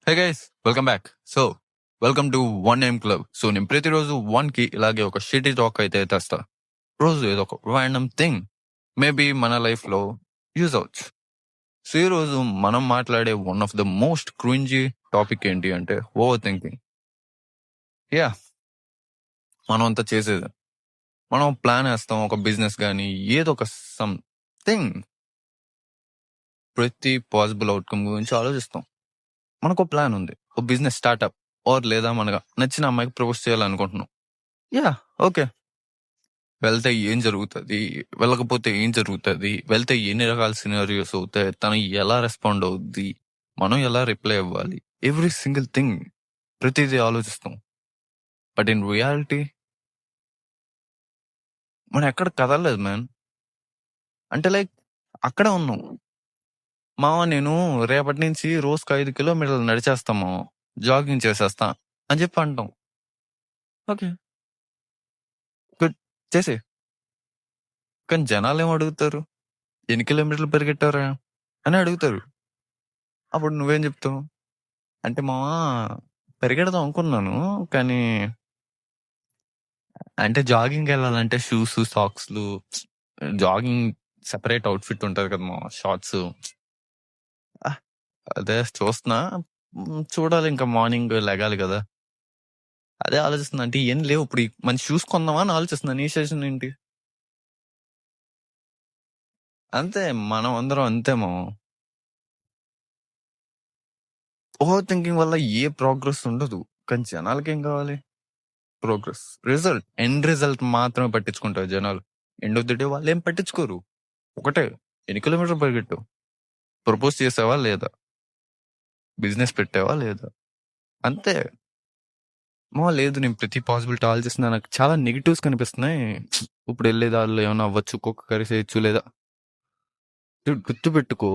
Hey guys, welcome back. Welcome to one name club. నేను ప్రతిరోజు one కి ఇలాగే ఒక షిటీ టాక్ అయితే తెస్తా. రోజు ఏదో ఒక ర్యాండమ్ థింగ్ మేబీ మన లైఫ్ లో యూజ్ అవచ్చు. ఈ రోజు మనం మాట్లాడే one of the most cringey topic ఏంటి అంటే ఓవర్ థింకింగ్. యా, మనం అంతా చేసేది, మనం ప్లాన్ వేస్తాం, ఒక బిజినెస్ కానీ ఏదో ఒక సంథింగ్, ప్రతి పాసిబుల్ అవుట్కమ్ గురించి ఆలోచిస్తాం. మనకు ప్లాన్ ఉంది, ఒక బిజినెస్ స్టార్ట్అప్ ఆర్ లేదా మనకు నచ్చిన అమ్మాయికి ప్రపోజ్ చేయాలనుకుంటున్నాం. Yeah, okay. వెళ్తే ఏం జరుగుతుంది, వెళ్ళకపోతే ఏం జరుగుతుంది, వెళ్తే ఎన్ని రకాల సినారియోస్ అవుతాయి, తను ఎలా రెస్పాండ్ అవుద్ది, మనం ఎలా రిప్లై అవ్వాలి, ఎవ్రీ సింగిల్ థింగ్, ప్రతిదీ ఆలోచిస్తాం. బట్ ఇన్ రియాలిటీ మనం ఎక్కడ కదలలేదు మ్యాన్. అంటే లైక్ అక్కడే ఉన్నాం. మామ నేను రేపటి నుంచి రోజుకు 5 కిలోమీటర్లు నడిచేస్తాము, జాగింగ్ చేసేస్తా అని చెప్పి అంటాం. ఓకే, గుడ్, చేసే. కానీ జనాలు ఏం అడుగుతారు, ఎన్ని కిలోమీటర్లు పరిగెట్టారా అని అడుగుతారు. అప్పుడు నువ్వేం చెప్తావు అంటే, మావా పరిగెడదాం అనుకున్నాను, కానీ అంటే జాగింగ్ వెళ్ళాలంటే షూస్, సాక్స్లు, జాగింగ్ సెపరేట్ అవుట్ఫిట్ ఉంటది కదా మా, షార్ట్స్. అదే చూస్తున్నా, చూడాలి, ఇంకా మార్నింగ్ లెగాలి కదా. అదే ఆలోచిస్తున్నా, అంటే ఏం లేవు ఇప్పుడు, మంచి షూస్ కొందామా అని ఆలోచిస్తున్నా. నీ సజెషన్ ఏంటి? అంతే, మనం అందరం అంతే మా. ఓవర్ థింకింగ్ వల్ల ఏ ప్రోగ్రెస్ ఉండదు. కానీ జనాలకి ఏం కావాలి? ప్రోగ్రెస్, రిజల్ట్, ఎండ్ రిజల్ట్ మాత్రమే పట్టించుకుంటారు జనాలు. ఎండ్ ఆఫ్ ది డే వాళ్ళు ఏం పట్టించుకోరు. ఒకటే, ఎన్ని కిలోమీటర్ పరిగెట్టు, ప్రపోజ్ చేసావా లేదా, బిజినెస్ పెట్టావా లేదా, అంతే. లేదు, నేను ప్రతి పాసిబిలిటీ ఆలోచిస్తున్నా, నాకు చాలా నెగిటివ్స్ కనిపిస్తున్నాయి. ఇప్పుడు వెళ్ళే దారిలో ఏమైనా అవ్వచ్చు, కుక్క కరిసేయచ్చు లేదా. గుర్తుపెట్టుకో,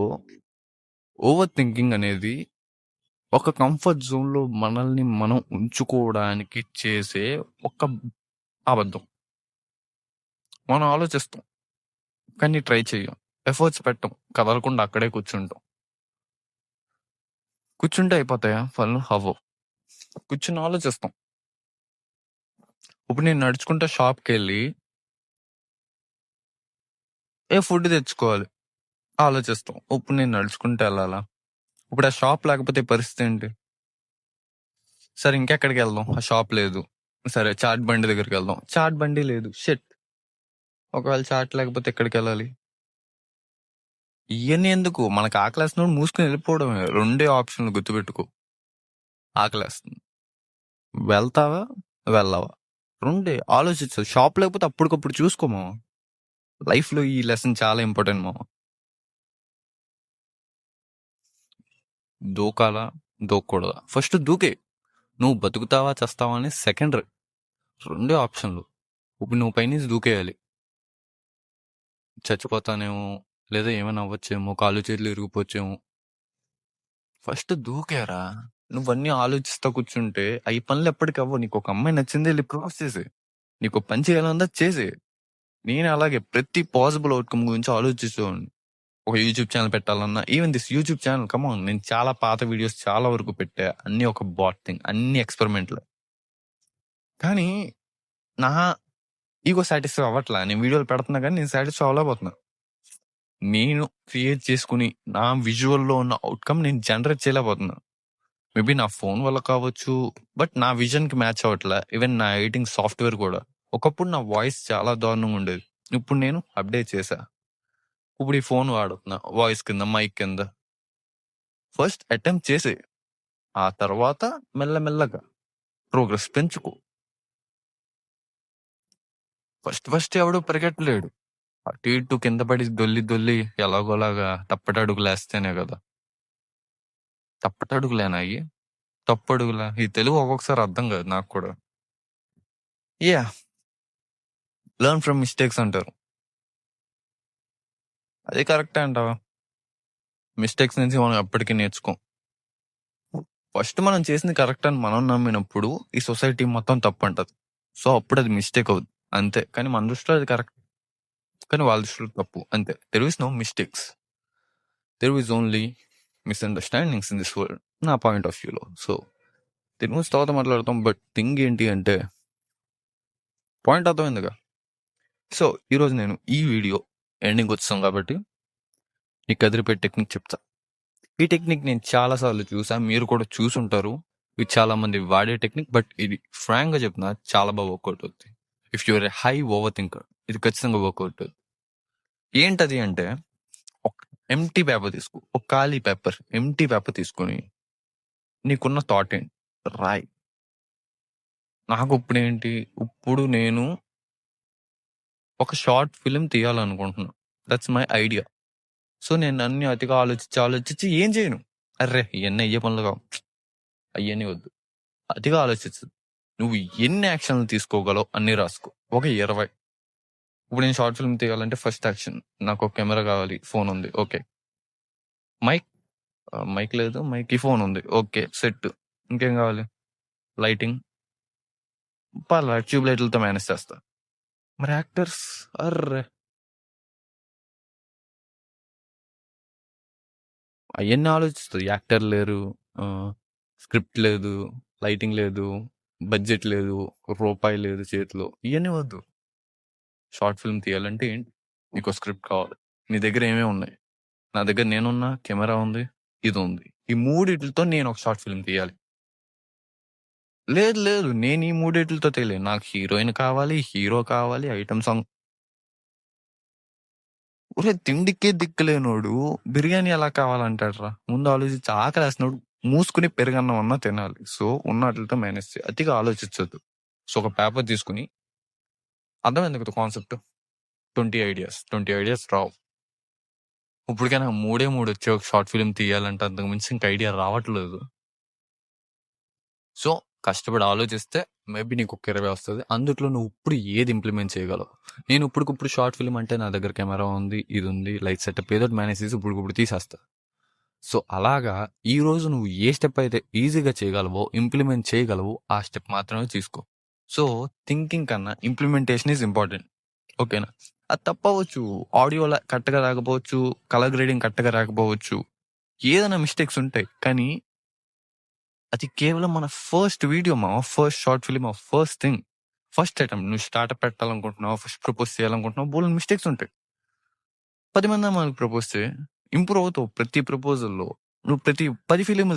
ఓవర్ థింకింగ్ అనేది ఒక కంఫర్ట్ జోన్ లో మనల్ని మనం ఉంచుకోవడానికి చేసే ఒక అబద్ధం. మనం ఆలోచిస్తాం కానీ ట్రై చెయ్యం, ఎఫర్ట్స్ పెట్టం, కదలకుండా అక్కడే కూర్చుంటే అయిపోతాయా పనులు? అవ్వవు. కూర్చుని ఆలోచిస్తాం. ఇప్పుడు నేను నడుచుకుంటా షాప్కి వెళ్ళి ఏ ఫుడ్ తెచ్చుకోవాలి ఆలోచిస్తాం. ఇప్పుడు నేను నడుచుకుంటూ వెళ్ళాలా? ఇప్పుడు ఆ షాప్ లేకపోతే పరిస్థితి ఏంటి? సరే, ఇంకెక్కడికి వెళ్దాం, ఆ షాప్ లేదు. సరే, చాట్ బండి దగ్గరికి వెళ్దాం, చాట్ బండి లేదు. షెట్, ఒకవేళ చాట్ లేకపోతే ఎక్కడికి వెళ్ళాలి? ఇవన్నీ ఎందుకు, మనకు ఆకలేస్తున్నప్పుడు మూసుకుని వెళ్ళిపోవడమే. రెండే ఆప్షన్లు గుర్తుపెట్టుకో. ఆకలేస్తుంది, వెళ్తావా వెళ్ళవా, రెండే ఆలోచించు. షాప్ లేకపోతే అప్పటికప్పుడు చూసుకోమా. లైఫ్ లో ఈ లెసన్ చాలా ఇంపార్టెంట్ మా. దూకాలా దూకూడదా, ఫస్ట్ దూకే. నువ్వు బతుకుతావా చేస్తావా అని సెకండరీ, రెండే ఆప్షన్లు. ఇప్పుడు నువ్వు పైనుంచి దూకేయాలి, చచ్చిపోతానేమో లేదా ఏమైనా అవ్వచ్చేమో, కాళ్ళు చేతులు ఇరిగిపోవచ్చేమో. ఫస్ట్ దూకేరా. నువ్వన్నీ ఆలోచిస్తా కూర్చుంటే అవి పనులు ఎప్పటికి అవ్వవు. నీకు ఒక అమ్మాయి నచ్చింది, వెళ్ళి క్రాస్ చేసే. నీకు ఒక పని చేయాలన్నా చేసే. నేను అలాగే ప్రతి పాసిబుల్ అవుట్కమ్ గురించి ఆలోచిస్తాను. ఒక యూట్యూబ్ ఛానల్ పెట్టాలన్నా, ఈవెన్ దిస్ యూట్యూబ్ ఛానల్, కమాన్, నేను చాలా పాత వీడియోస్ చాలా వరకు పెట్టా, అన్ని ఒక బాట్ థింగ్, అన్ని ఎక్స్పెరిమెంట్లు. కానీ నా ఈగో సాటిస్ఫై అవ్వట్లా. నేను వీడియోలు పెడుతున్నా కానీ నేను సాటిస్ఫై అవ్వలేకపోతున్నా. నేను క్రియేట్ చేసుకుని నా విజువల్లో ఉన్న అవుట్కమ్ నేను జనరేట్ చేయలేకపోతున్నా. మేబీ నా ఫోన్ వల్ల కావచ్చు, బట్ నా విజన్ కి మ్యాచ్ అవ్వట్లే. ఈవెన్ నా ఎడిటింగ్ సాఫ్ట్వేర్ కూడా. ఒకప్పుడు నా వాయిస్ చాలా దారుణంగా ఉండేది, ఇప్పుడు నేను అప్డేట్ చేశా. ఇప్పుడు ఈ ఫోన్ వాడుతున్నా వాయిస్ కింద, మైక్ కింద. ఫస్ట్ అటెంప్ట్ చేసే, ఆ తర్వాత మెల్లమెల్లగా ప్రోగ్రెస్ పెంచుకో. ఫస్ట్ ఎవడు పరిగెట్టలేడు. అటు ఇటు కింద పడి దొల్లి దొల్లి ఎలాగోలాగా తప్పటడుగులేస్తేనే కదా. తప్పటడుగులేనాయి, తప్పడుగులా, ఈ తెలుగు ఒక్కొక్కసారి అర్థం కాదు నాకు కూడా. యా, లెర్న్ ఫ్రమ్ మిస్టేక్స్ అంటారు. అది కరెక్టే అంటావా? మిస్టేక్స్ నుంచి మనం ఎప్పటికీ నేర్చుకోం. ఫస్ట్ మనం చేసింది కరెక్ట్ అని మనం నమ్మినప్పుడు ఈ సొసైటీ మొత్తం తప్పు అంటది. సో అప్పుడు అది మిస్టేక్ అవుద్ది అంతే. కానీ మన దృష్టిలో అది కరెక్ట్, కానీ వాళ్ళ దృష్టిలో తప్పు అంతే. There is no mistakes, there is only misunderstandings in this world నా పాయింట్ ఆఫ్ వ్యూలో. సో, దీని గురించి తర్వాత మాట్లాడతాం. బట్ థింగ్ ఏంటి అంటే పాయింట్ అర్థమైందిగా. సో, ఈరోజు నేను ఈ వీడియో ఎండింగ్‌కి వచ్చేసాం కాబట్టి నీకు అదిరిపోయే టెక్నిక్ చెప్తా. ఈ టెక్నిక్ నేను చాలా సార్లు చూసా. మీరు కూడా చూసుంటారు. ఇది చాలా మంది వాడే టెక్నిక్. బట్ ఇది ఫ్రాంక్‌గా చెప్తున్నా చాలా బాగా వర్కౌట్ అవుద్ది. If you are a high over thinker ఇది ఖచ్చితంగా వర్కౌట్ అవుద్ది. ఏంటది అంటే ఒక ఎంప్టీ పేపర్ తీసుకో. ఒక ఖాళీ పేపర్, ఎంప్టీ పేపర్ తీసుకొని నీకున్న థాట్ ఏంటి రాయి. నాకు ఇప్పుడు నేను ఒక షార్ట్ ఫిల్మ్ తీయాలనుకుంటున్నా. That's my idea. సో నేను అన్ని అతిగా ఆలోచించి ఏం చేయను. అర్రే ఇవన్నీ అయ్యే పనులు కావు, అయ్యని వద్దు. అతిగా ఆలోచించదు. నువ్వు ఎన్ని యాక్షన్లు తీసుకోగలవు అన్ని రాసుకో. ఒక 20. ఇప్పుడు నేను షార్ట్ ఫిల్మ్ తీయాలంటే ఫస్ట్ యాక్షన్ నాకు ఒక కెమెరా కావాలి, ఫోన్ ఉంది, ఓకే. మైక్ లేదు, మైక్ ఫోన్ ఉంది, ఓకే సెట్. ఇంకేం కావాలి? లైటింగ్, పర్లేదు ట్యూబ్ లైట్లతో మేనేజ్ చేస్తా. మరి యాక్టర్స్, అర్రే అవన్నీ ఆలోచిస్తుంది. యాక్టర్ లేరు, స్క్రిప్ట్ లేదు, లైటింగ్ లేదు, బడ్జెట్ లేదు, రూపాయి లేదు చేతిలో, ఇవన్నీ వద్దు. షార్ట్ ఫిల్మ్ తీయాలంటే ఏంటి? నీకు స్క్రిప్ట్ కావాలి. నీ దగ్గర ఏమేమి ఉన్నాయి? నా దగ్గర నేనున్నా, కెమెరా ఉంది, ఇది ఉంది. ఈ మూడిటితో నేను ఒక షార్ట్ ఫిల్మ్ తీయాలి. లేదు నేను ఈ మూడిటితో తెలియదు. నాకు హీరోయిన్ కావాలి, హీరో కావాలి, ఐటమ్ సాంగ్. ఒరే తిండికే దిక్కులేనోడు బిర్యానీ ఎలా కావాలంటాడ్రా? ముందు ఆలోచించి ఆకలేసినోడు మూసుకుని పెరుగన్నం అన్నా తినాలి. సో ఉన్న వాటితో మేనేజ్ చేయి. అతిగా ఆలోచించొద్దు. సో ఒక పేపర్ తీసుకుని, అర్థమైంది కదా కాన్సెప్ట్. 20 ఐడియాస్ రావు. ఇప్పటికైనా 3 వచ్చే ఒక షార్ట్ ఫిల్మ్ తీయాలంటే అంతకు మించి ఇంక ఐడియా రావట్లేదు. సో కష్టపడి ఆలోచిస్తే మేబీ నీకు ఒక 20 వస్తుంది. అందుట్లో నువ్వు ఇప్పుడు ఏది ఇంప్లిమెంట్ చేయగలవు? నేను ఇప్పుడు షార్ట్ ఫిల్మ్ అంటే నా దగ్గర కెమెరా ఉంది, ఇది ఉంది, లైట్ సెటప్ ఏదో మేనేజ్ చేసి ఇప్పుడు తీసేస్తా. సో అలాగా ఈ రోజు నువ్వు ఏ స్టెప్ అయితే ఈజీగా చేయగలవో, ఇంప్లిమెంట్ చేయగలవో ఆ స్టెప్ మాత్రమే తీసుకో. సో థింకింగ్ కన్నా ఇంప్లిమెంటేషన్ ఈజ్ ఇంపార్టెంట్. ఓకేనా? అది తప్పవచ్చు, ఆడియో కరెక్ట్గా రాకపోవచ్చు, కలర్ గ్రేడింగ్ కరెక్ట్గా రాకపోవచ్చు, ఏదైనా మిస్టేక్స్ ఉంటాయి. కానీ అది కేవలం మన first video, first short film, first thing, first item. నువ్వు స్టార్ట్అప్ పెట్టాలనుకుంటున్నావు, ఫస్ట్ ప్రపోజ్ చేయాలనుకుంటున్నావు, బోల్డ్ మిస్టేక్స్ ఉంటాయి. 10 మంది మనకు ప్రపోజ్ చేయి, ఇంప్రూవ్ అవుతావు. ప్రతి ప్రపోజల్లో నువ్వు ప్రతి 10 ఫిలింలు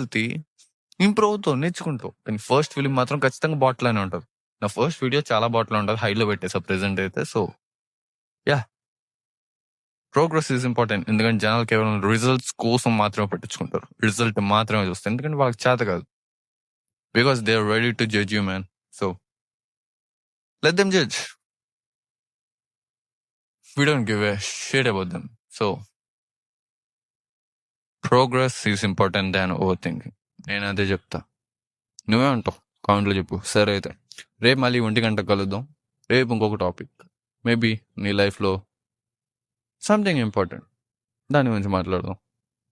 ఇంప్రూవ్ అవుతావు, నేర్చుకుంటావు. కానీ ఫస్ట్ ఫిలిం మాత్రం ఖచ్చితంగా బాటిల్ అనే ఉంటుంది. నా ఫస్ట్ వీడియో చాలా బాటిల్ ఉంటుంది, హైలో పెట్టేసా ప్రెసెంట్ అయితే. So yeah, progress is important. ఎందుకంటే జనాలు కేవలం రిజల్ట్స్ కోసం మాత్రమే పట్టించుకుంటారు, రిజల్ట్ మాత్రమే చూస్తారు. ఎందుకంటే వాళ్ళకి చేత కాదు. Because they are ready to judge you man. So let them judge. We don't give a shit about them. So progress is important than over thinking. నేను అదే చెప్తా. నువ్వే అంటావు కామెంట్లో చెప్పు. సరే అయితే రేపు మళ్ళీ 1 గంటకు కలుద్దాం. రేపు ఇంకొక టాపిక్, మేబీ నీ లైఫ్లో సంథింగ్ ఇంపార్టెంట్, దాని గురించి మాట్లాడదాం.